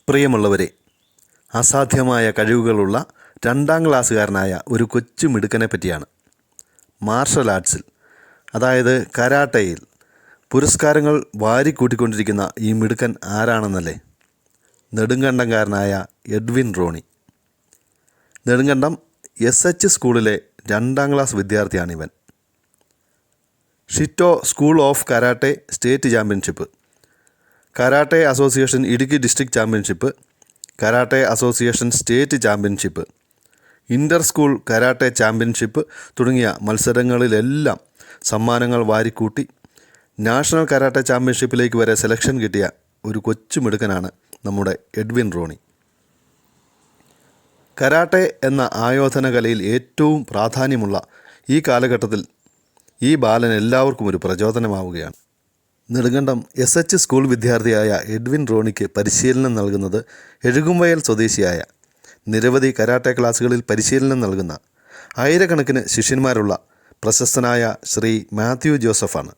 പ്രിയമുള്ളവരെ, അസാധ്യമായ കഴിവുകളുള്ള 2ാം ക്ലാസ്സുകാരനായ ഒരു കൊച്ചു മിടുക്കനെ പറ്റിയാണ്. മാർഷൽ ആർട്സിൽ, അതായത് കരാട്ടയിൽ പുരസ്കാരങ്ങൾ വാരിക്കൂട്ടിക്കൊണ്ടിരിക്കുന്ന ഈ മിടുക്കൻ ആരാണെന്നല്ലേ? നെടുങ്കണ്ടംകാരനായ എഡ്വിൻ റോണി. നെടുങ്കണ്ടം SH സ്കൂളിലെ 2ാം ക്ലാസ് വിദ്യാർത്ഥിയാണിവൻ. Shito school of karate state championship, karate association Idukki district championship, karate association state championship, inter school karate championship തുടങ്ങിയ മത്സരങ്ങളിലെല്ലാം സമ്മാനങ്ങൾ വാരിക്കൂട്ടി നാഷണൽ കരാട്ടെ ചാമ്പ്യൻഷിപ്പിലേക്ക് വരെ സെലക്ഷൻ കിട്ടിയ ഒരു കൊച്ചു മിടുക്കനാണ് നമ്മുടെ എഡ്വിൻ റോണി. കരാട്ടെ എന്ന ആയോധന കലയിൽ ഏറ്റവും പ്രാധാന്യമുള്ള ഈ കാലഘട്ടത്തിൽ ഈ ബാലൻ എല്ലാവർക്കും ഒരു പ്രചോദനമാവുകയാണ്. നെടുങ്കണ്ടം SH സ്കൂൾ വിദ്യാർത്ഥിയായ എഡ്വിൻ റോണിക്ക് പരിശീലനം നൽകുന്നത് എഴുകുംവയൽ സ്വദേശിയായ, നിരവധി കരാട്ടെ ക്ലാസ്സുകളിൽ പരിശീലനം നൽകുന്ന, ആയിരക്കണക്കിന് ശിഷ്യന്മാരുള്ള പ്രശസ്തനായ ശ്രീ മാത്യു ജോസഫാണ്.